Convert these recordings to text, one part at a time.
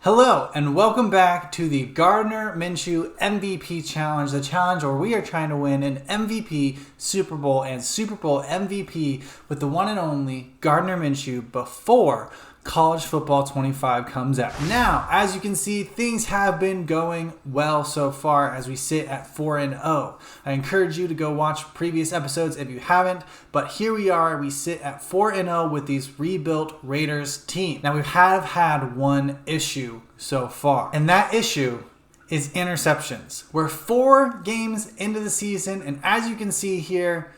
Hello and welcome back to the Gardner Minshew MVP Challenge, the challenge where we are trying to win an MVP, Super Bowl, and Super Bowl MVP with the one and only Gardner Minshew before College Football 25 comes out. Now, as you can see, things have been going well so far as we sit at 4-0. I encourage you to go watch previous episodes if you haven't, but here we are. We sit at 4-0 with these rebuilt Raiders team. Now, we have had one issue so far, and that issue is interceptions. We're 4 games into the season, and as you can see here,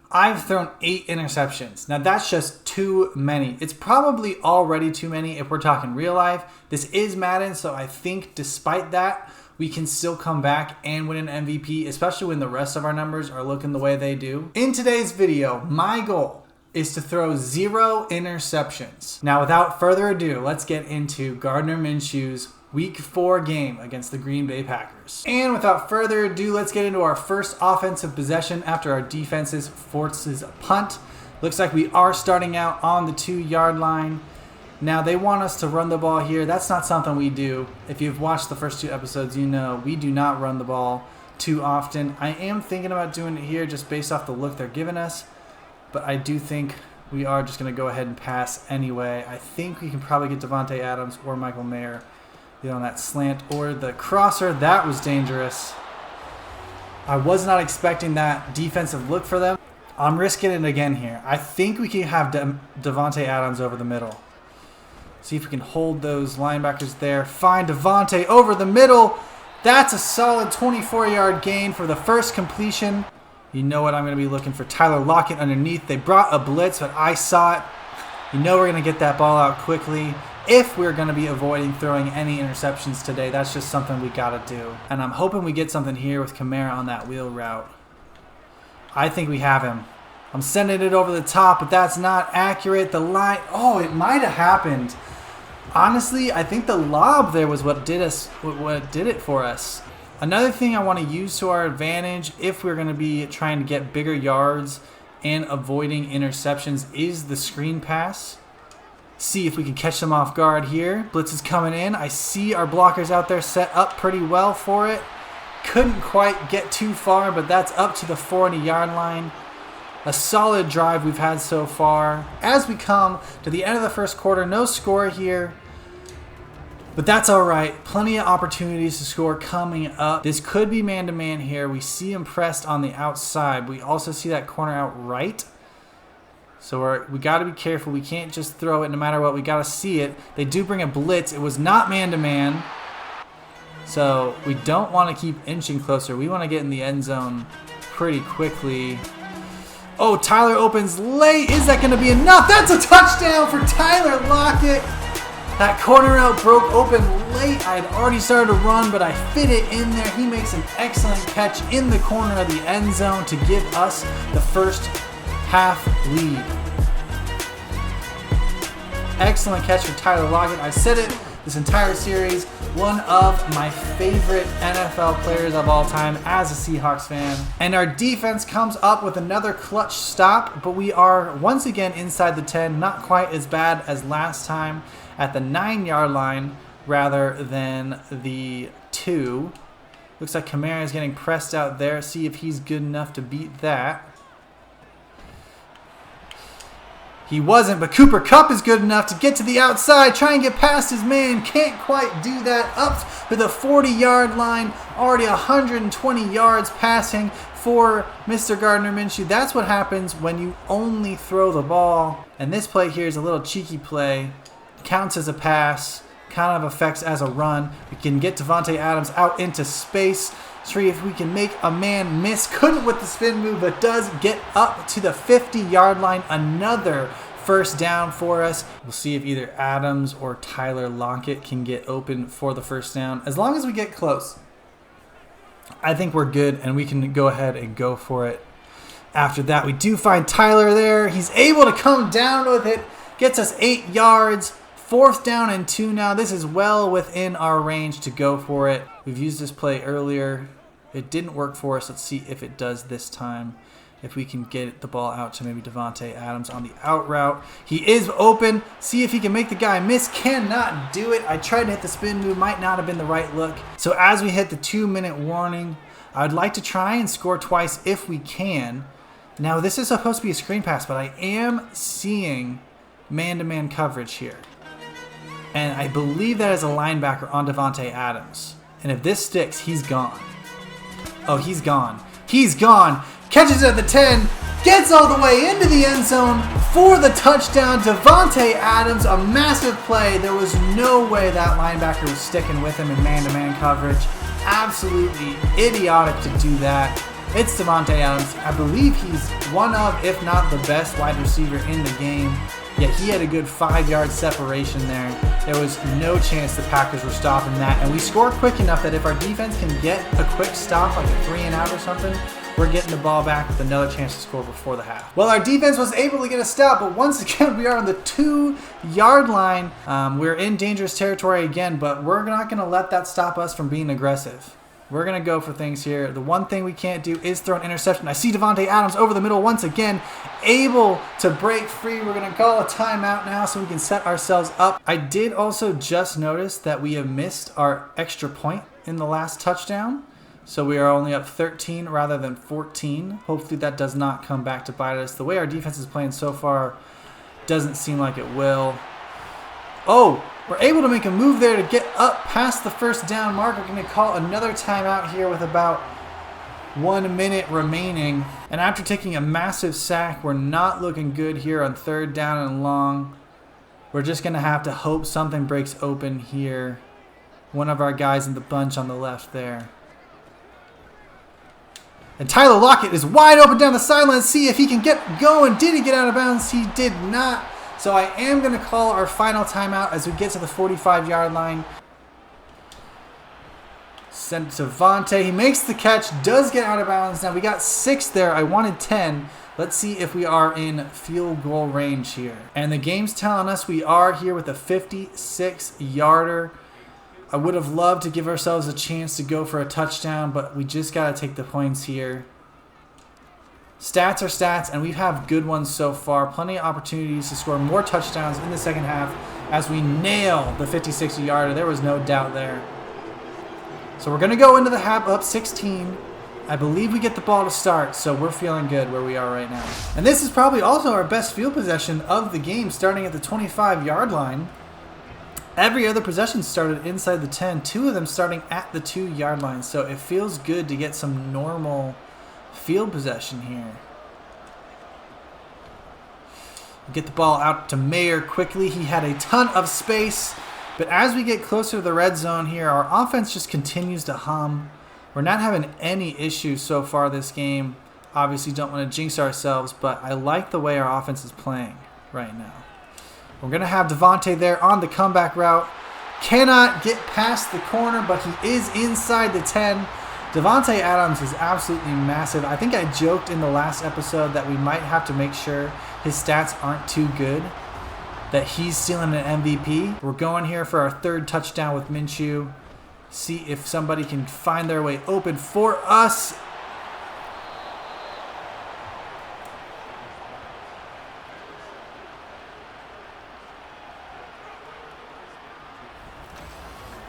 I've thrown 8 interceptions. Now that's just too many. It's probably already too many if we're talking real life. This is Madden, so I think despite that, we can still come back and win an MVP, especially when the rest of our numbers are looking the way they do. In today's video, my goal is to throw 0 interceptions. Now without further ado, let's get into Gardner Minshew's Week 4 game against the Green Bay Packers. And without further ado, let's get into our first offensive possession after our defenses forces a punt. Looks like we are starting out on the 2-yard line. Now they want us to run the ball here. That's not something we do. If you've watched the first 2 episodes, you know we do not run the ball too often. I am thinking about doing it here just based off the look they're giving us, but I do think we are just going to go ahead and pass anyway. I think we can probably get Devontae Adams or Michael Mayer on that slant or the crosser. That was dangerous. I was not expecting that defensive look for them. I'm risking it again here. I think we can have Devontae Adams over the middle. See if we can hold those linebackers there. Find Devontae over the middle. That's a solid 24-yard gain for the first completion. You know what? I'm going to be looking for Tyler Lockett underneath. They brought a blitz, but I saw it. You know we're going to get that ball out quickly. If we're going to be avoiding throwing any interceptions today, that's just something we got to do. And I'm hoping we get something here with Kamara on that wheel route. I think we have him. I'm sending it over the top, but that's not accurate. The line, oh, it might have happened. Honestly, I think the lob there was what did it for us. Another thing I want to use to our advantage if we're going to be trying to get bigger yards and avoiding interceptions is the screen pass. See if we can catch them off guard here. Blitz is coming in. I see our blockers out there set up pretty well for it. Couldn't quite get too far, but that's up to the 40-yard line. A solid drive we've had so far. As we come to the end of the first quarter, no score here, but that's all right. Plenty of opportunities to score coming up. This could be man-to-man here. We see him pressed on the outside. We also see that corner out right. So we got to be careful. We can't just throw it no matter what. We got to see it. They do bring a blitz. It was not man-to-man. So we don't want to keep inching closer. We want to get in the end zone pretty quickly. Oh, Tyler opens late. Is that going to be enough? That's a touchdown for Tyler Lockett. That corner route broke open late. I had already started to run, but I fit it in there. He makes an excellent catch in the corner of the end zone to give us the first half lead. Excellent catch for Tyler Lockett. I said it this entire series. One of my favorite NFL players of all time as a Seahawks fan. And our defense comes up with another clutch stop, but we are once again inside the 10. Not quite as bad as last time at the 9-yard line rather than the 2. Looks like Kamara is getting pressed out there. See if he's good enough to beat that. He wasn't, but Cooper Kupp is good enough to get to the outside, try and get past his man. Can't quite do that. Up to the 40-yard line, already 120 yards passing for Mr. Gardner Minshew. That's what happens when you only throw the ball. And this play here is a little cheeky play. Counts as a pass, kind of affects as a run. We can get Devontae Adams out into space. See if we can make a man miss. Couldn't with the spin move, but does get up to the 50-yard line. Another first down for us. We'll see if either Adams or Tyler Lockett can get open for the first down. As long as we get close, I think we're good, and we can go ahead and go for it. After that, we do find Tyler there. He's able to come down with it. Gets us 8 yards. 4th down and 2 now. This is well within our range to go for it. We've used this play earlier. It didn't work for us. Let's see if it does this time. if we can get the ball out to maybe Davante Adams on the out route. He is open. See if he can make the guy miss. Cannot do it. I tried to hit the spin move. Might not have been the right look. So as we hit the 2-minute warning, I would like to try and score twice if we can. Now, this is supposed to be a screen pass, but I am seeing man-to-man coverage here. And I believe that is a linebacker on Davante Adams. And if this sticks, he's gone. Oh, he's gone. He's gone. Catches it at the 10. Gets all the way into the end zone for the touchdown. Davante Adams, a massive play. There was no way that linebacker was sticking with him in man-to-man coverage. Absolutely idiotic to do that. It's Davante Adams. I believe he's one of, if not the best wide receiver in the game. Yeah, he had a good 5-yard separation there. There was no chance the Packers were stopping that. And we scored quick enough that if our defense can get a quick stop, like a 3 and out or something, we're getting the ball back with another chance to score before the half. Well, our defense was able to get a stop, but once again, we are on the 2-yard line. We're in dangerous territory again, but we're not going to let that stop us from being aggressive. We're going to go for things here. The one thing we can't do is throw an interception. I see Davante Adams over the middle once again, able to break free. We're going to call a timeout now so we can set ourselves up. I did also just notice that we have missed our extra point in the last touchdown. So we are only up 13 rather than 14. Hopefully that does not come back to bite us. The way our defense is playing so far doesn't seem like it will. Oh, we're able to make a move there to get up past the first down mark. We're going to call another timeout here with about 1 minute remaining. And after taking a massive sack, we're not looking good here on 3rd down and long. We're just going to have to hope something breaks open here. One of our guys in the bunch on the left there. And Tyler Lockett is wide open down the sideline. See if he can get going. Did he get out of bounds? He did not. So I am going to call our final timeout as we get to the 45-yard line. Send to Davante. He makes the catch. Does get out of bounds. Now we got 6 there. I wanted 10. Let's see if we are in field goal range here. And the game's telling us we are here with a 56-yarder. I would have loved to give ourselves a chance to go for a touchdown, but we just got to take the points here. Stats are stats, and we have good ones so far. Plenty of opportunities to score more touchdowns in the second half as we nail the 56-yarder. There was no doubt there. So we're going to go into the half up 16. I believe we get the ball to start, so we're feeling good where we are right now. And this is probably also our best field possession of the game, starting at the 25-yard line. Every other possession started inside the 10, 2 of them starting at the 2-yard line. So it feels good to get some normal field possession here. Get the ball out to Mayer quickly. He had a ton of space. But as we get closer to the red zone here, our offense just continues to hum. We're not having any issues so far this game. Obviously don't want to jinx ourselves, but I like the way our offense is playing right now. We're going to have Davante there on the comeback route. Cannot get past the corner, but he is inside the 10. Davante Adams is absolutely massive. I think I joked in the last episode that we might have to make sure his stats aren't too good, that he's stealing an MVP. We're going here for our 3rd touchdown with Minshew. See if somebody can find their way open for us.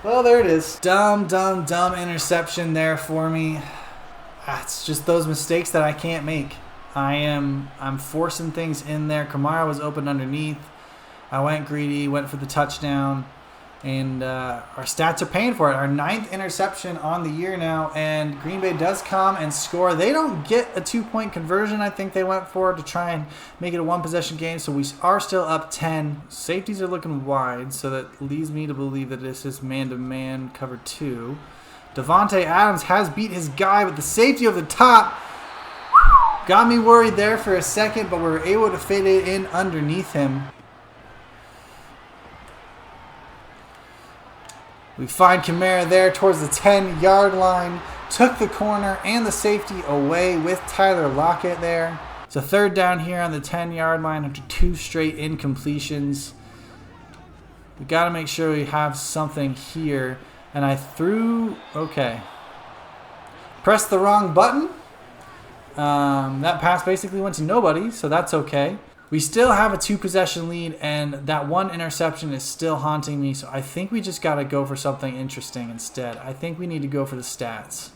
Well, there it is. Dumb interception there for me. It's just those mistakes that I can't make. I'm forcing things in there. Kamara was open underneath. I went greedy, went for the touchdown. And our stats are paying for it. Our 9th interception on the year now. And Green Bay does come and score. They don't get a 2-point conversion, I think they went for, to try and make it a 1-possession game. So we are still up 10. Safeties are looking wide, so that leads me to believe that this is man-to-man cover 2. Davante Adams has beat his guy with the safety over the top. Got me worried there for a second, but we were able to fit it in underneath him. We find Kamara there towards the 10-yard line. Took the corner and the safety away with Tyler Lockett there. So 3rd down here on the 10-yard line after 2 straight incompletions. We got to make sure we have something here. And I threw... Okay. Pressed the wrong button. That pass basically went to nobody, so that's okay. We still have a 2-possession lead, and that one interception is still haunting me, so I think we just got to go for something interesting instead. I think we need to go for the stats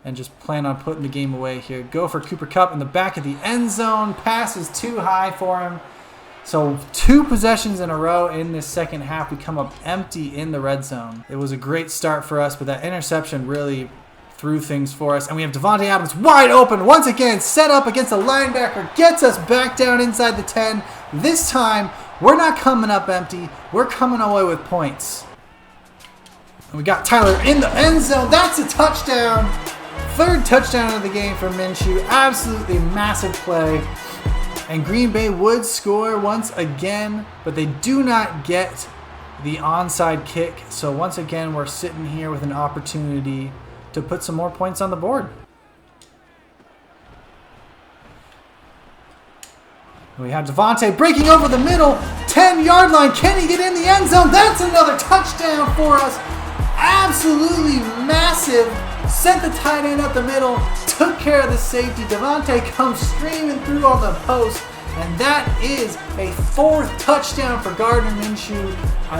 and just plan on putting the game away here. Go for Cooper Kupp in the back of the end zone. Pass is too high for him. So 2 possessions in a row in this second half. We come up empty in the red zone. It was a great start for us, but that interception really threw things for us. And we have Davante Adams wide open once again, set up against a linebacker, gets us back down inside the 10. This time, we're not coming up empty. We're coming away with points. And we got Tyler in the end zone. That's a touchdown. 3rd touchdown of the game for Minshew. Absolutely massive play. And Green Bay would score once again, but they do not get the onside kick. So once again, we're sitting here with an opportunity to put some more points on the board. We have Davante breaking over the middle, 10-yard line. Can he get in the end zone? That's another touchdown for us. Absolutely massive. Sent the tight end up the middle, took care of the safety. Davante comes streaming through on the post, and that is a 4th touchdown for Gardner Minshew.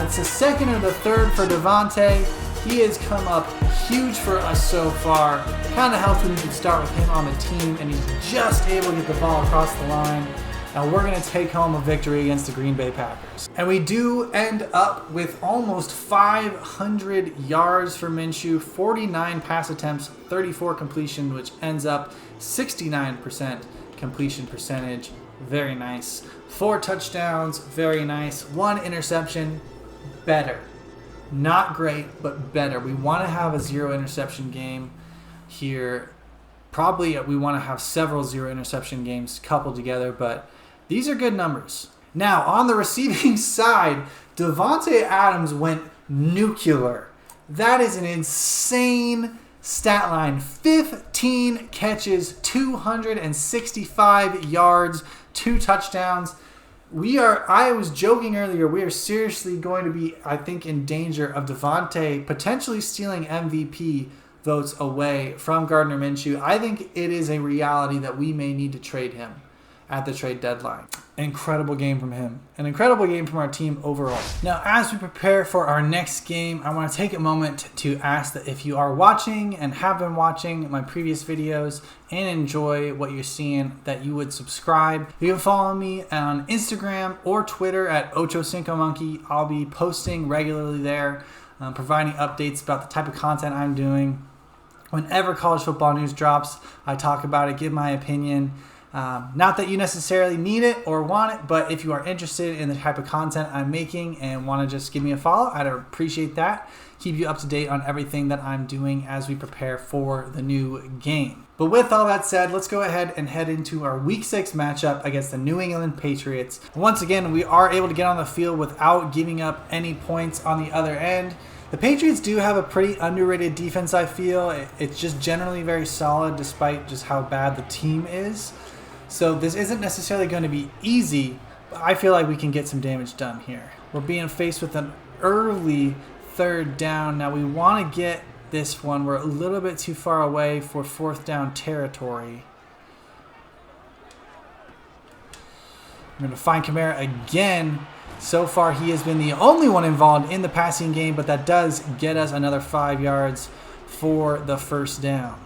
It's the 2nd or the 3rd for Davante. He has come up huge for us so far. Kind of helped when you could start with him on the team, and he's just able to get the ball across the line. And we're going to take home a victory against the Green Bay Packers. And we do end up with almost 500 yards for Minshew, 49 pass attempts, 34 completion, which ends up 69% completion percentage. Very nice. 4 touchdowns, very nice. 1 interception, better. Not great, but better. We want to have a 0 interception game here. Probably we want to have several 0 interception games coupled together, but these are good numbers. Now, on the receiving side, Davante Adams went nuclear. That is an insane stat line. 15 catches, 265 yards, 2 touchdowns. I was joking earlier, we are seriously going to be, I think, in danger of Davante potentially stealing MVP votes away from Gardner Minshew. I think it is a reality that we may need to trade him at the trade deadline. Incredible game from him. An incredible game from our team overall. Now, as we prepare for our next game, I want to take a moment to ask that if you are watching and have been watching my previous videos and enjoy what you're seeing, that you would subscribe. You can follow me on Instagram or Twitter at OchoCincoMonkey. I'll be posting regularly there, providing updates about the type of content I'm doing. Whenever college football news drops, I talk about it, give my opinion. Not that you necessarily need it or want it, but if you are interested in the type of content I'm making and want to just give me a follow, I'd appreciate that. Keep you up to date on everything that I'm doing as we prepare for the new game. But with all that said, let's go ahead and head into our Week 6 matchup against the New England Patriots. Once again, we are able to get on the field without giving up any points on the other end. The Patriots do have a pretty underrated defense, I feel. It's just generally very solid despite just how bad the team is. So this isn't necessarily going to be easy, but I feel like we can get some damage done here. We're being faced with an early 3rd down. Now we want to get this one. We're a little bit too far away for 4th down territory. I'm going to find Kamara again. So far he has been the only one involved in the passing game, but that does get us another 5 yards for the 1st down.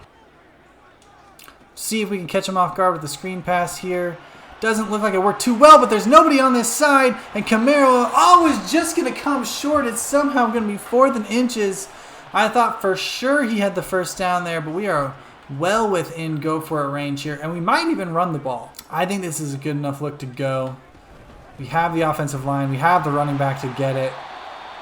See if we can catch him off guard with the screen pass here. Doesn't look like it worked too well, but there's nobody on this side. And Kamara always just going to come short. It's somehow going to be 4th and inches. I thought for sure he had the 1st down there, but we are well within go for it range here. And we might even run the ball. I think this is a good enough look to go. We have the offensive line. We have the running back to get it.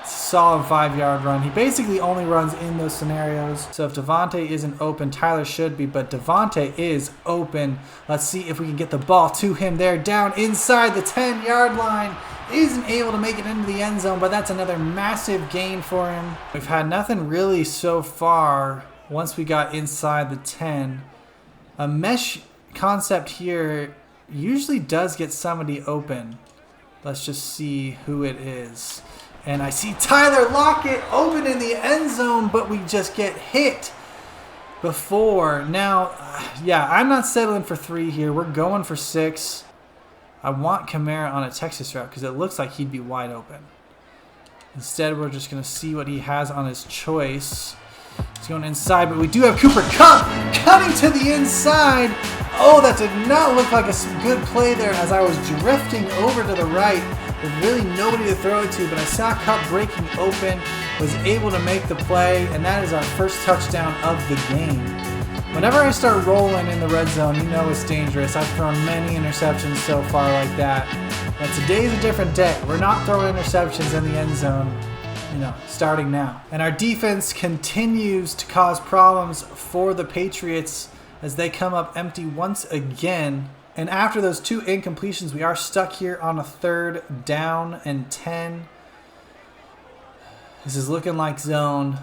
Solid 5-yard run. He basically only runs in those scenarios. So if Davante isn't open, Tyler should be, but Davante is open. Let's see if we can get the ball to him there, down inside the 10-yard line. Isn't able to make it into the end zone, but that's another massive gain for him. We've had nothing really so far once we got inside the 10. A mesh concept here usually does get somebody open. Let's just see who it is. And I see Tyler Lockett open in the end zone, but we just get hit. before. Now, yeah, I'm not settling for 3 here. We're going for 6. I want Kamara on a Texas route because it looks like he'd be wide open. Instead, we're just going to see what he has on his choice. He's going inside, but we do have Cooper Kupp coming to the inside. Oh, that did not look like a good play there as I was drifting over to the right with really nobody to throw it to, but I saw Kupp breaking open, was able to make the play, and that is our first touchdown of the game. Whenever I start rolling in the red zone, you know it's dangerous. I've thrown many interceptions so far like that. But today's a different day. We're not throwing interceptions in the end zone, starting now. And our defense continues to cause problems for the Patriots as they come up empty once again. And after those 2 incompletions, we are stuck here on a 3rd down and 10. This is looking like zone.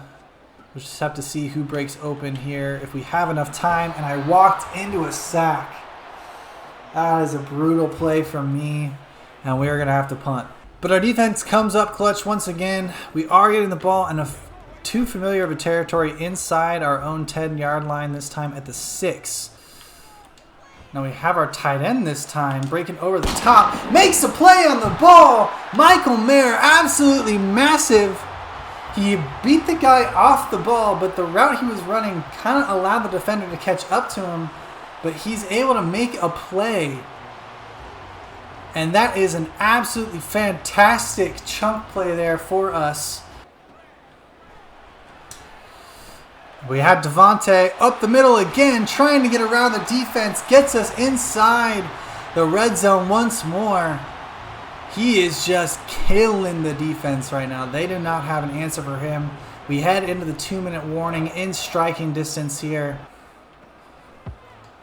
We'll just have to see who breaks open here if we have enough time. And I walked into a sack. That is a brutal play from me. And we are going to have to punt. But our defense comes up clutch once again. We are getting the ball in too familiar of a territory inside our own 10-yard line, this time at the 6. Now we have our tight end this time, breaking over the top. Makes a play on the ball. Michael Mayer, absolutely massive. He beat the guy off the ball, but the route he was running kind of allowed the defender to catch up to him. But he's able to make a play. And that is an absolutely fantastic chunk play there for us. We have Devontae up the middle again, trying to get around the defense. Gets us inside the red zone once more. He is just killing the defense right now. They do not have an answer for him. We head into the 2-minute warning in striking distance here.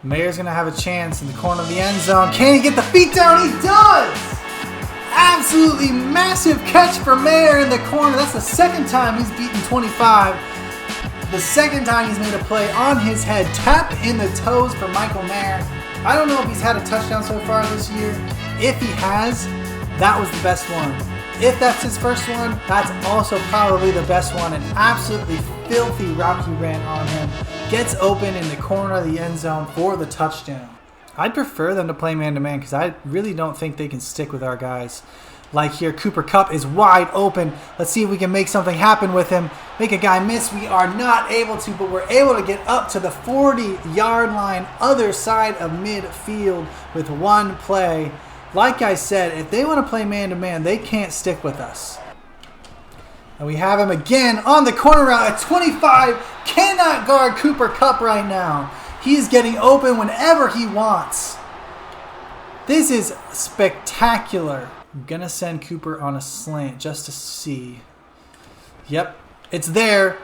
Mayer's going to have a chance in the corner of the end zone. Can he get the feet down? He does! Absolutely massive catch for Mayer in the corner. That's the 2nd time he's beaten 25. The 2nd time he's made a play on his head. Tap in the toes for Michael Mayer. I don't know if he's had a touchdown so far this year. If he has, that was the best one. If that's his first one, that's also probably the best one. An absolutely filthy route he ran on him. Gets open in the corner of the end zone for the touchdown. I'd prefer them to play man-to-man because I really don't think they can stick with our guys. Like here, Cooper Kupp is wide open. Let's see if we can make something happen with him. Make a guy miss. We are not able to, but we're able to get up to the 40-yard line, other side of midfield with one play. Like I said, if they want to play man-to-man, they can't stick with us. And we have him again on the corner route at 25. Cannot guard Cooper Kupp right now. He's getting open whenever he wants. This is spectacular. I'm going to send Cooper on a slant just to see. Yep, it's there.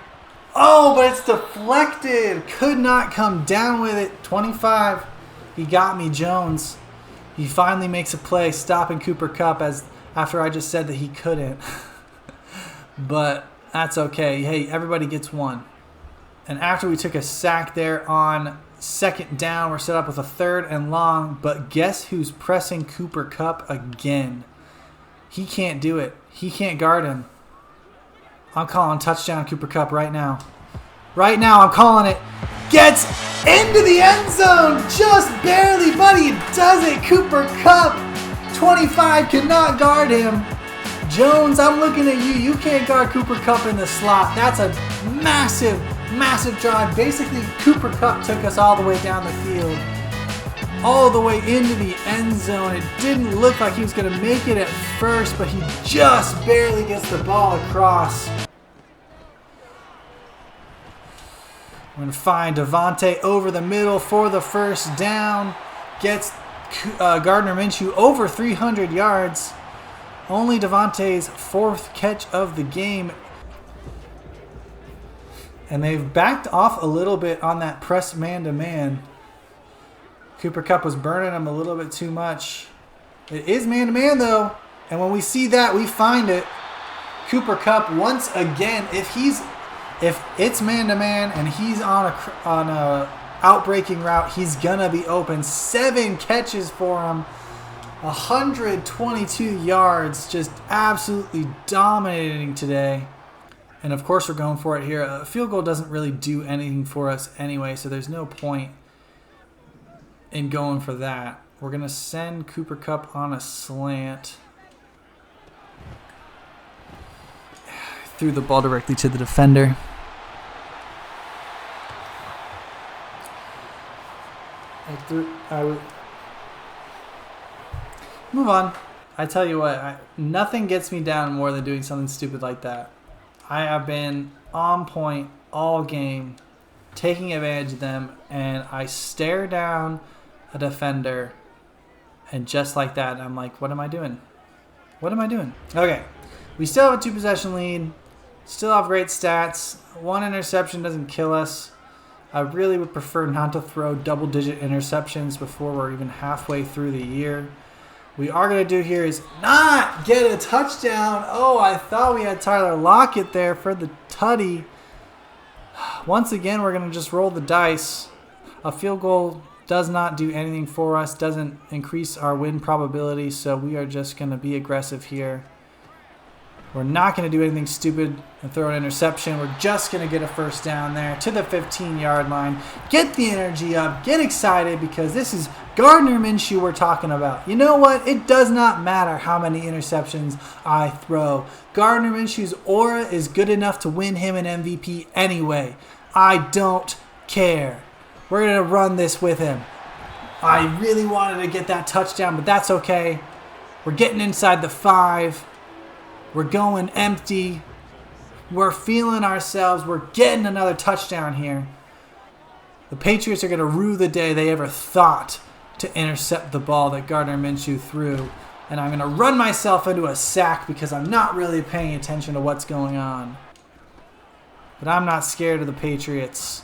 Oh, but it's deflected. Could not come down with it. 25. He got me, Jones. He finally makes a play, stopping Cooper Kupp after I just said that he couldn't. But that's okay. Hey, everybody gets one. And after we took a sack there on 2nd down, we're set up with a 3rd and long. But guess who's pressing Cooper Kupp again? He can't do it. He can't guard him. I'm calling touchdown Cooper Kupp right now. Right now, I'm calling it. Gets into the end zone. Just barely, but he does it. Cooper Kupp. 25 cannot guard him. Jones, I'm looking at you. You can't guard Cooper Kupp in the slot. That's a massive, massive drive. Basically, Cooper Kupp took us all the way down the field. All the way into the end zone. It didn't look like he was going to make it at first, but he just barely gets the ball across. We're going to find Devontae over the middle for the 1st down. Gets Gardner Minshew over 300 yards. Only Devontae's 4th catch of the game. And they've backed off a little bit on that press man-to-man. Cooper Kupp was burning him a little bit too much. It is man-to-man, though. And when we see that, we find it. Cooper Kupp, once again, if it's man-to-man and he's on a outbreaking route, he's going to be open. 7 catches for him. 122 yards. Just absolutely dominating today. And of course we're going for it here. A field goal doesn't really do anything for us anyway, so there's no point in going for that. We're going to send Cooper Kupp on a slant. Threw the ball directly to the defender. Move on. I tell you what, nothing gets me down more than doing something stupid like that. I have been on point all game, taking advantage of them, and I stare down a defender, and just like that, I'm like, what am I doing? What am I doing? Okay, we still have a 2-possession lead, still have great stats. 1 interception doesn't kill us. I really would prefer not to throw double-digit interceptions before we're even halfway through the year. What we are going to do here is not get a touchdown. Oh, I thought we had Tyler Lockett there for the tutty. Once again, we're going to just roll the dice. A field goal does not do anything for us, doesn't increase our win probability, so we are just going to be aggressive here. We're not going to do anything stupid and throw an interception. We're just going to get a first down there to the 15-yard line. Get the energy up. Get excited because this is Gardner Minshew we're talking about. You know what? It does not matter how many interceptions I throw. Gardner Minshew's aura is good enough to win him an MVP anyway. I don't care. We're going to run this with him. I really wanted to get that touchdown, but that's okay. We're getting inside the 5. We're going empty. We're feeling ourselves. We're getting another touchdown here. The Patriots are going to rue the day they ever thought to intercept the ball that Gardner Minshew threw. And I'm going to run myself into a sack because I'm not really paying attention to what's going on. But I'm not scared of the Patriots.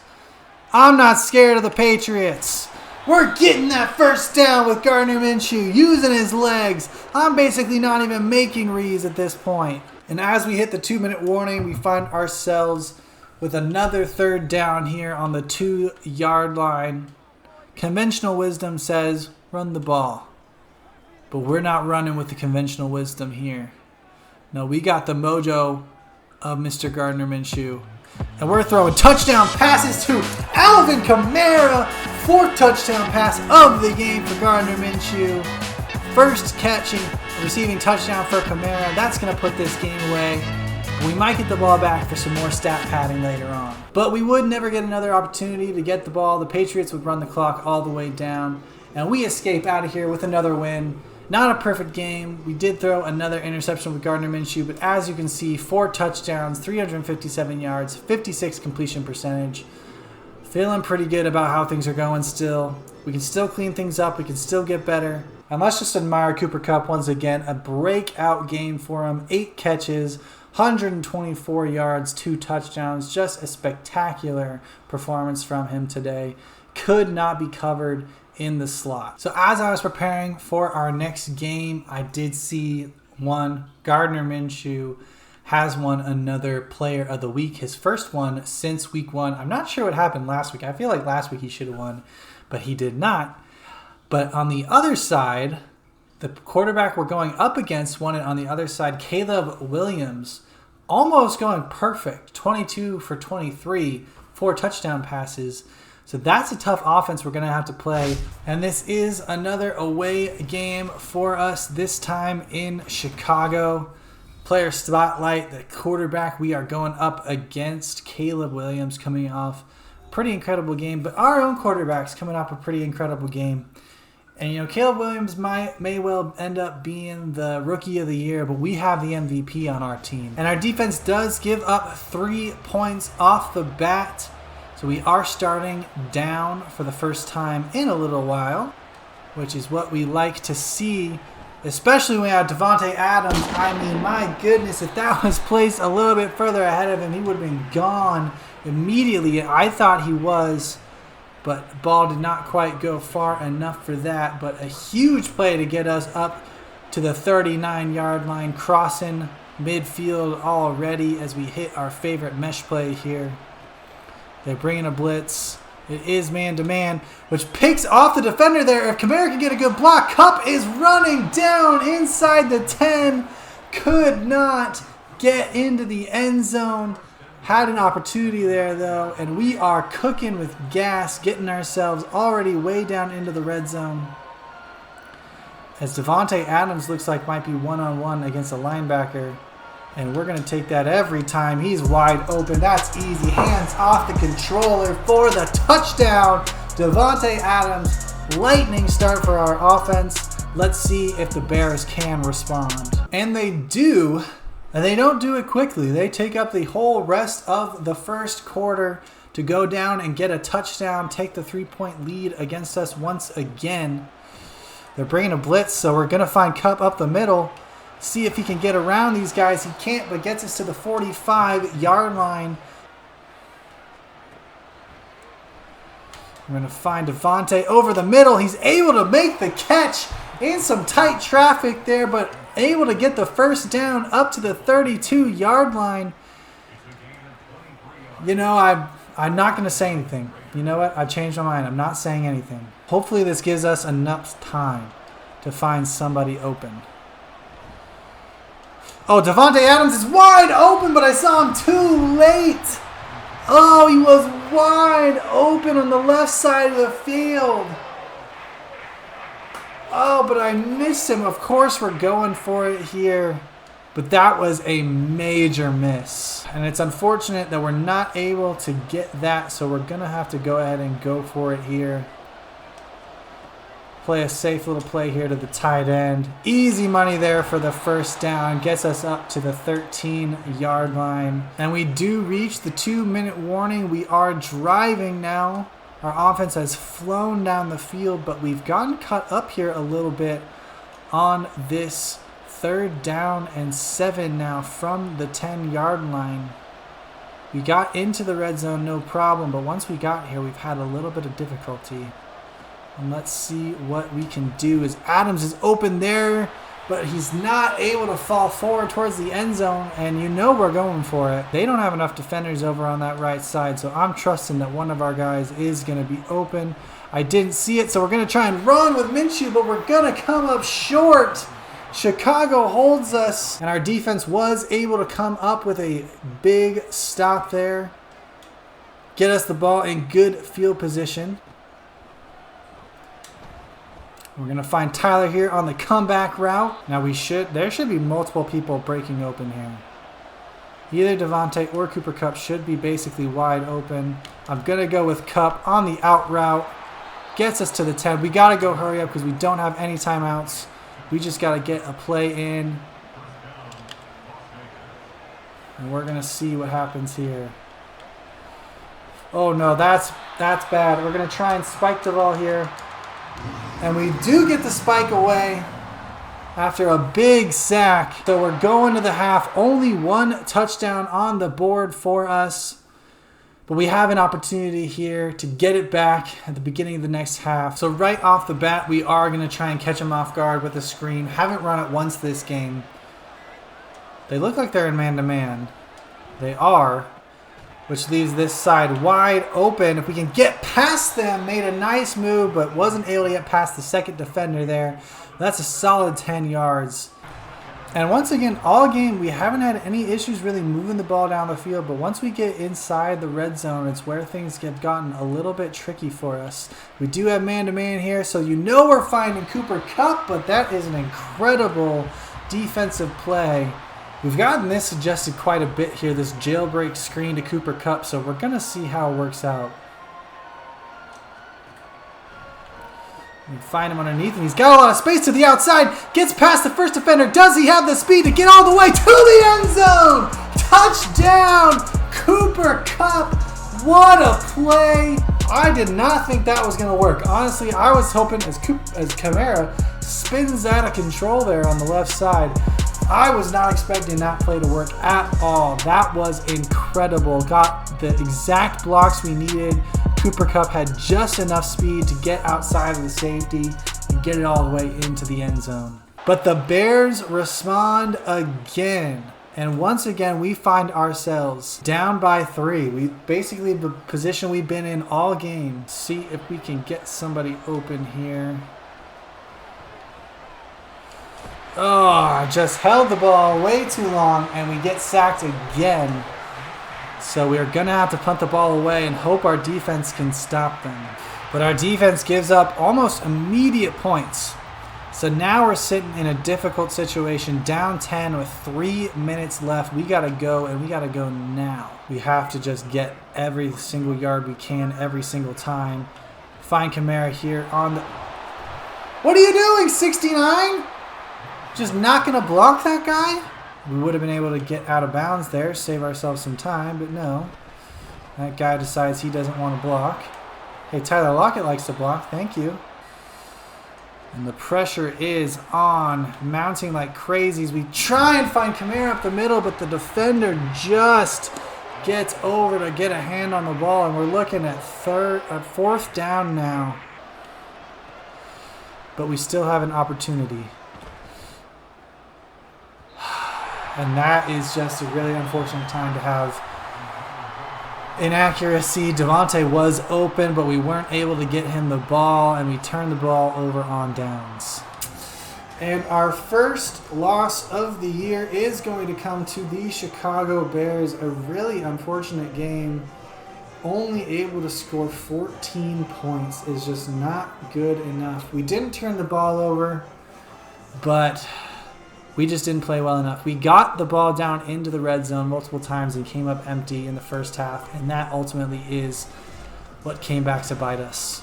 I'm not scared of the Patriots. We're getting that first down with Gardner Minshew using his legs. I'm basically not even making reads at this point. And as we hit the 2-minute warning, we find ourselves with another third down here on the 2-yard line. Conventional wisdom says run the ball. But we're not running with the conventional wisdom here. No, we got the mojo of Mr. Gardner Minshew. And we're throwing touchdown passes to Alvin Kamara. 4th touchdown pass of the game for Gardner Minshew. First receiving touchdown for Kamara. That's going to put this game away. We might get the ball back for some more stat padding later on. But we would never get another opportunity to get the ball. The Patriots would run the clock all the way down. And we escape out of here with another win. Not a perfect game. We did throw another interception with Gardner Minshew, but as you can see, 4 touchdowns, 357 yards, 56 completion percentage. Feeling pretty good about how things are going still. We can still clean things up. We can still get better. And let's just admire Cooper Kupp once again. A breakout game for him. 8 catches, 124 yards, 2 touchdowns. Just a spectacular performance from him today. Could not be covered in the slot. So as I was preparing for our next game, I did see Gardner Minshew has won another Player of the Week, his first one since week 1. I'm not sure what happened last week. I feel like last week he should have won, but he did not. But on the other side, the quarterback we're going up against won it on the other side, Caleb Williams, almost going perfect, 22 for 23, 4 touchdown passes. So that's a tough offense we're going to have to play. And this is another away game for us, this time in Chicago. Player spotlight, the quarterback we are going up against, Caleb Williams, coming off pretty incredible game. But our own quarterback's coming off a pretty incredible game. And, you know, Caleb Williams may well end up being the Rookie of the Year, but we have the MVP on our team. And our defense does give up 3 points off the bat. So we are starting down for the first time in a little while, which is what we like to see, especially when we have Devontae Adams. I mean, my goodness, if that was placed a little bit further ahead of him, he would have been gone immediately. I thought he was, but the ball did not quite go far enough for that. But a huge play to get us up to the 39-yard line, crossing midfield already as we hit our favorite mesh play here. They're bringing a blitz. It is man-to-man, which picks off the defender there. If Kamara can get a good block, Kupp is running down inside the 10. Could not get into the end zone. Had an opportunity there, though, and we are cooking with gas, getting ourselves already way down into the red zone. As Davante Adams looks like might be one-on-one against a linebacker. And we're going to take that every time. He's wide open. That's easy. Hands off the controller for the touchdown. Davante Adams, lightning start for our offense. Let's see if the Bears can respond. And they do. And they don't do it quickly. They take up the whole rest of the first quarter to go down and get a touchdown, take the 3-point lead against us once again. They're bringing a blitz, so we're going to find Kupp up the middle. See if he can get around these guys. He can't, but gets us to the 45-yard line. We're going to find Davante over the middle. He's able to make the catch in some tight traffic there, but able to get the first down up to the 32-yard line. You know, I'm not going to say anything. You know what? I changed my mind. I'm not saying anything. Hopefully this gives us enough time to find somebody open. Oh, Davante Adams is wide open, but I saw him too late. Oh, he was wide open on the left side of the field. Oh, but I missed him. Of course we're going for it here. But that was a major miss. And it's unfortunate that we're not able to get that, so we're going to have to go ahead and go for it here. Play a safe little play here to the tight end. Easy money there for the first down. Gets us up to the 13-yard line. And we do reach the 2-minute warning. We are driving now. Our offense has flown down the field, but we've gotten cut up here a little bit on this 3rd down and 7 now from the 10-yard line. We got into the red zone, no problem, but once we got here, we've had a little bit of difficulty. And let's see what we can do. As Adams is open there, but he's not able to fall forward towards the end zone, and you know we're going for it. They don't have enough defenders over on that right side, so I'm trusting that one of our guys is going to be open. I didn't see it, so we're going to try and run with Minshew, but we're going to come up short. Chicago holds us, and our defense was able to come up with a big stop there. Get us the ball in good field position. We're going to find Tyler here on the comeback route. Now there should be multiple people breaking open here. Either Davante or Cooper Kupp should be basically wide open. I'm going to go with Kupp on the out route. Gets us to the 10. We got to go hurry up because we don't have any timeouts. We just got to get a play in. And we're going to see what happens here. Oh no, that's bad. We're going to try and spike the ball here. And we do get the spike away after a big sack. So we're going to the half. Only one touchdown on the board for us. But we have an opportunity here to get it back at the beginning of the next half. So right off the bat, we are going to try and catch them off guard with a screen. Haven't run it once this game. They look like they're in man-to-man. They are. Which leaves this side wide open. If we can get past them, made a nice move, but wasn't able to get past the second defender there. That's a solid 10 yards. And once again, all game, we haven't had any issues really moving the ball down the field, but once we get inside the red zone, it's where things get gotten a little bit tricky for us. We do have man-to-man here, so you know we're finding Cooper Kupp, but that is an incredible defensive play. We've gotten this suggested quite a bit here, this jailbreak screen to Cooper Kupp, so we're going to see how it works out. We find him underneath, and he's got a lot of space to the outside. Gets past the first defender. Does he have the speed to get all the way to the end zone? Touchdown, Cooper Kupp. What a play. I did not think that was going to work. Honestly, I was hoping as Kamara spins out of control there on the left side. I was not expecting that play to work at all. That was incredible. Got the exact blocks we needed. Cooper Kupp had just enough speed to get outside of the safety and get it all the way into the end zone. But the Bears respond again. And once again, we find ourselves down by 3. We basically the position we've been in all game. See if we can get somebody open here. Oh, I just held the ball way too long and we get sacked again. So we are going to have to punt the ball away and hope our defense can stop them. But our defense gives up almost immediate points. So now we're sitting in a difficult situation, down 10 with 3 minutes left. We got to go, and we got to go now. We have to just get every single yard we can every single time. Find Kamara here on the... What are you doing, 69? Just not going to block that guy? We would have been able to get out of bounds there, save ourselves some time, but no. That guy decides he doesn't want to block. Hey, Tyler Lockett likes to block. Thank you. And the pressure is on, mounting like crazies. We try and find Kamara up the middle, but the defender just gets over to get a hand on the ball, and we're looking at fourth down now. But we still have an opportunity. And that is just a really unfortunate time to have inaccuracy. Devontae was open, but we weren't able to get him the ball, and we turned the ball over on downs. And our first loss of the year is going to come to the Chicago Bears. A really unfortunate game. Only able to score 14 points is just not good enough. We didn't turn the ball over, but we just didn't play well enough. We got the ball down into the red zone multiple times and came up empty in the first half, and that ultimately is what came back to bite us.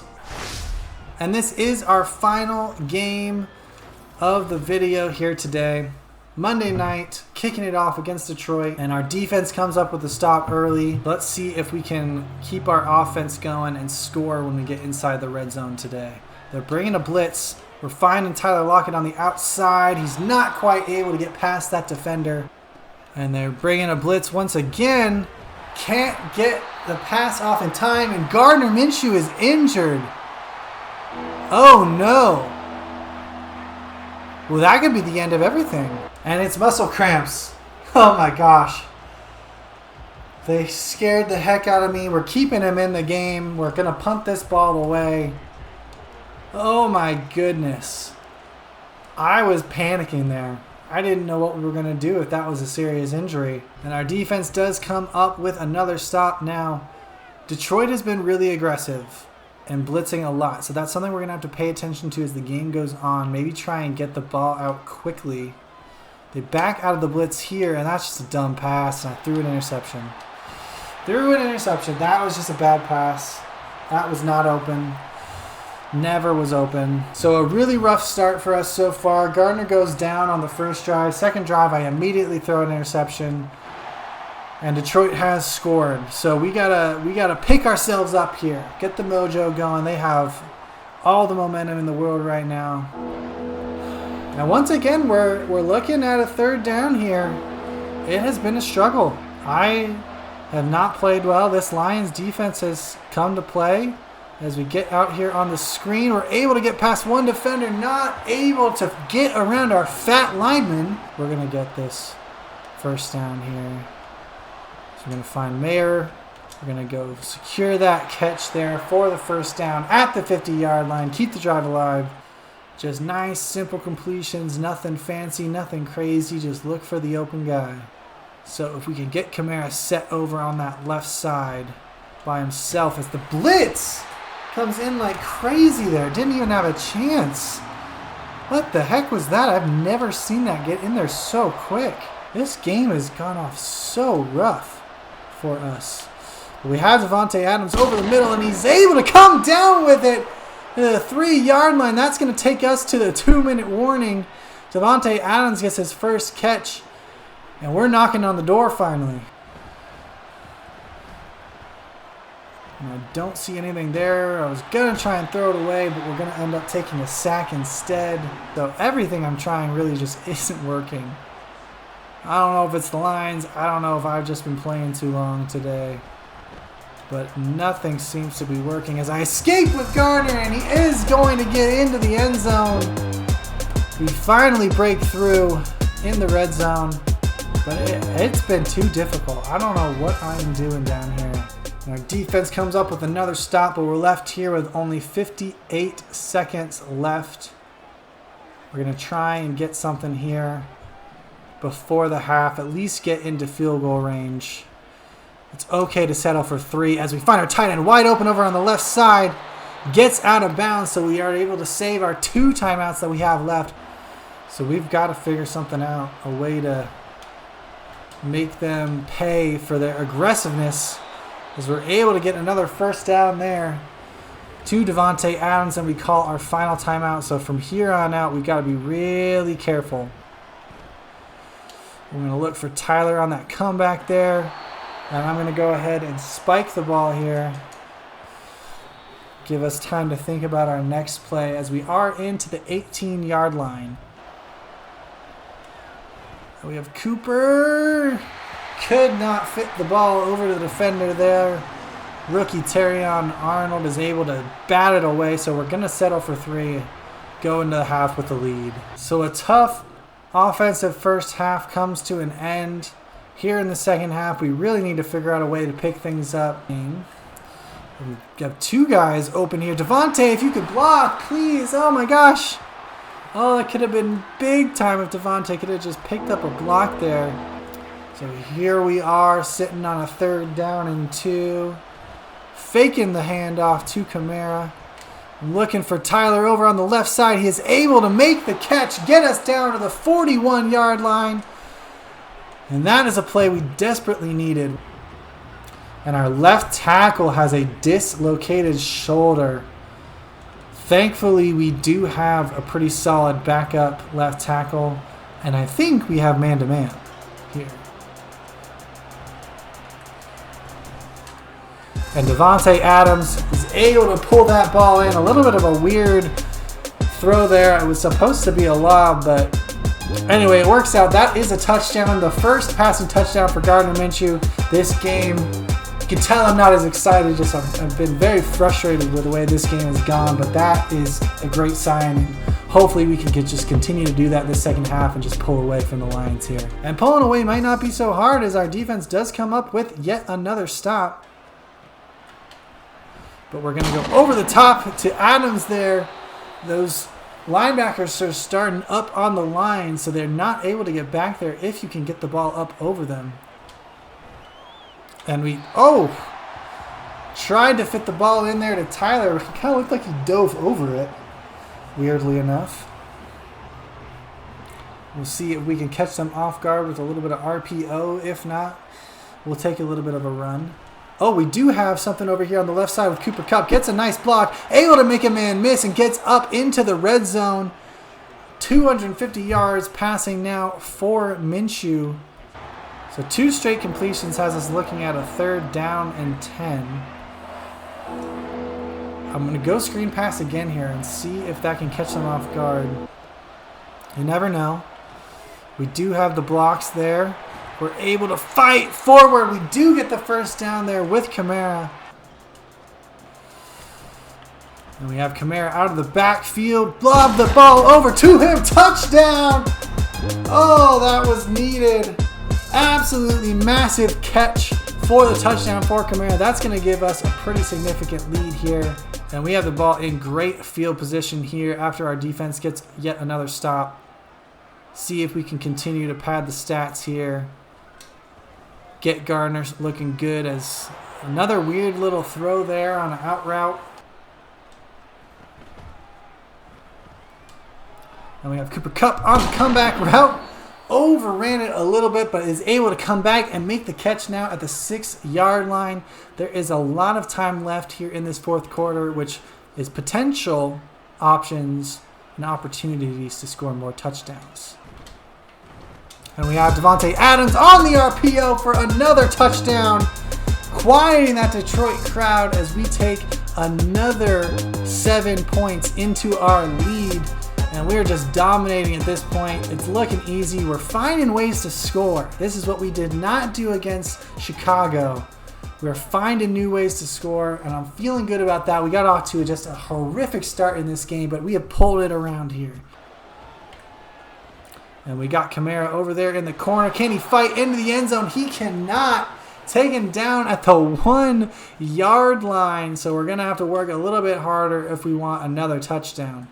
And this is our final game of the video here today. Monday night, kicking it off against Detroit, and our defense comes up with a stop early. Let's see if we can keep our offense going and score when we get inside the red zone today. They're bringing a blitz. We're finding Tyler Lockett on the outside. He's not quite able to get past that defender. And they're bringing a blitz once again. Can't get the pass off in time, and Gardner Minshew is injured. Oh no. Well, that could be the end of everything. And it's muscle cramps. Oh my gosh. They scared the heck out of me. We're keeping him in the game. We're going to punt this ball away. Oh my goodness. I was panicking there. I didn't know what we were going to do if that was a serious injury. And our defense does come up with another stop now. Detroit has been really aggressive and blitzing a lot. So that's something we're going to have to pay attention to as the game goes on. Maybe try and get the ball out quickly. They back out of the blitz here, and that's just a dumb pass, and I threw an interception. That was just a bad pass. That was not open. Never was open. So a really rough start for us so far. Gardner goes down on the first drive. Second drive, I immediately throw an interception. And Detroit has scored. So we gotta pick ourselves up here. Get the mojo going. They have all the momentum in the world right now. And once again, we're looking at a third down here. It has been a struggle. I have not played well. This Lions defense has come to play. As we get out here on the screen, we're able to get past one defender, not able to get around our fat lineman. We're going to get this first down here. So we're going to find Mayer. We're going to go secure that catch there for the first down at the 50-yard line. Keep the drive alive. Just nice, simple completions. Nothing fancy, nothing crazy. Just look for the open guy. So if we can get Kamara set over on that left side by himself as the blitz comes in like crazy there. Didn't even have a chance. What the heck was that? I've never seen that get in there so quick. This game has gone off so rough for us. We have Devontae Adams over the middle, and he's able to come down with it to the 3-yard line. That's going to take us to the 2-minute warning. Devontae Adams gets his first catch, and we're knocking on the door finally. And I don't see anything there. I was going to try and throw it away, but we're going to end up taking a sack instead. So everything I'm trying really just isn't working. I don't know if it's the lines. I don't know if I've just been playing too long today. But nothing seems to be working as I escape with Gardner, and he is going to get into the end zone. We finally break through in the red zone, but it's been too difficult. I don't know what I'm doing down here. Our defense comes up with another stop, but we're left here with only 58 seconds left. We're going to try and get something here before the half, at least get into field goal range. It's okay to settle for 3 as we find our tight end wide open over on the left side. Gets out of bounds, so we are able to save our 2 timeouts that we have left. So we've got to figure something out, a way to make them pay for their aggressiveness, as we're able to get another first down there to Davante Adams, and we call our final timeout. So from here on out, we've got to be really careful. We're going to look for Tyler on that comeback there, and I'm going to go ahead and spike the ball here. Give us time to think about our next play as we are into the 18-yard line. We have Cooper. Could not fit the ball over to the defender there. Rookie Terrion Arnold is able to bat it away, so we're going to settle for 3. Go into the half with the lead. So a tough offensive first half comes to an end. Here in the second half, we really need to figure out a way to pick things up. We got 2 guys open here. Davante, if you could block, please. Oh my gosh. Oh, that could have been big time if Davante could have just picked up a block there. So here we are sitting on a 3rd down and 2. Faking the handoff to Kamara. Looking for Tyler over on the left side. He is able to make the catch, get us down to the 41-yard line. And that is a play we desperately needed. And our left tackle has a dislocated shoulder. Thankfully, we do have a pretty solid backup left tackle, and I think we have man-to-man here. And Davante Adams is able to pull that ball in. A little bit of a weird throw there. It was supposed to be a lob, but anyway, it works out. That is a touchdown, the first passing touchdown for Gardner Minshew this game. You can tell I'm not as excited. Just I've been very frustrated with the way this game has gone, but that is a great sign. And hopefully we can just continue to do that this second half and just pull away from the Lions here. And pulling away might not be so hard as our defense does come up with yet another stop. But we're going to go over the top to Adams there. Those linebackers are starting up on the line, so they're not able to get back there if you can get the ball up over them. And we, tried to fit the ball in there to Tyler. It kind of looked like he dove over it, weirdly enough. We'll see if we can catch them off guard with a little bit of RPO. If not, we'll take a little bit of a run. Oh, we do have something over here on the left side with Cooper Kupp. Gets a nice block, able to make a man miss, and gets up into the red zone. 250 yards passing now for Minshew. So 2 straight completions has us looking at a 3rd down and 10. I'm going to go screen pass again here and see if that can catch them off guard. You never know. We do have the blocks there. We're able to fight forward. We do get the first down there with Kamara. And we have Kamara out of the backfield. Lob the ball over to him. Touchdown! Oh, that was needed. Absolutely massive catch for the touchdown for Kamara. That's going to give us a pretty significant lead here. And we have the ball in great field position here after our defense gets yet another stop. See if we can continue to pad the stats here. Get Gardner looking good as another weird little throw there on an out route. And we have Cooper Kupp on the comeback route. Overran it a little bit, but is able to come back and make the catch now at the 6-yard line. There is a lot of time left here in this 4th quarter, which is potential options and opportunities to score more touchdowns. And we have Davante Adams on the RPO for another touchdown, quieting that Detroit crowd as we take another 7 points into our lead. And we're just dominating at this point. It's looking easy. We're finding ways to score. This is what we did not do against Chicago. We're finding new ways to score, and I'm feeling good about that. We got off to just a horrific start in this game, but we have pulled it around here. And we got Kamara over there in the corner. Can he fight into the end zone? He cannot. Taken down at the 1-yard line. So we're going to have to work a little bit harder if we want another touchdown.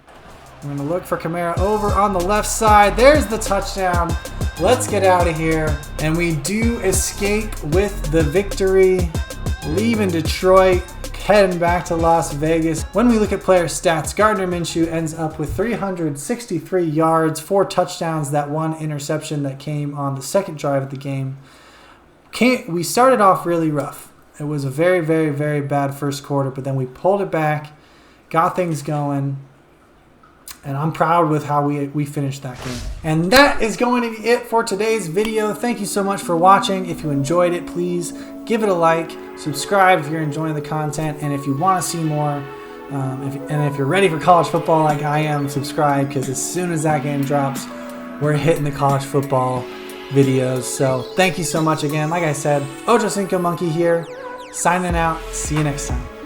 We're going to look for Kamara over on the left side. There's the touchdown. let's get out of here. And we do escape with the victory, leaving Detroit, heading back to Las Vegas. When we look at player stats, Gardner Minshew ends up with 363 yards, 4 touchdowns, that 1 interception that came on the second drive of the game. We started off really rough. It was a very, very, very bad first quarter, but then we pulled it back, got things going, and I'm proud with how we finished that game. And that is going to be it for today's video. Thank you so much for watching. If you enjoyed it, please give it a like, subscribe if you're enjoying the content, and if you want to see more, if you're ready for college football like I am, subscribe, because as soon as that game drops, we're hitting the college football videos. So thank you so much again. Like I said, Ocho Cinco Monkey here, signing out. See you next time.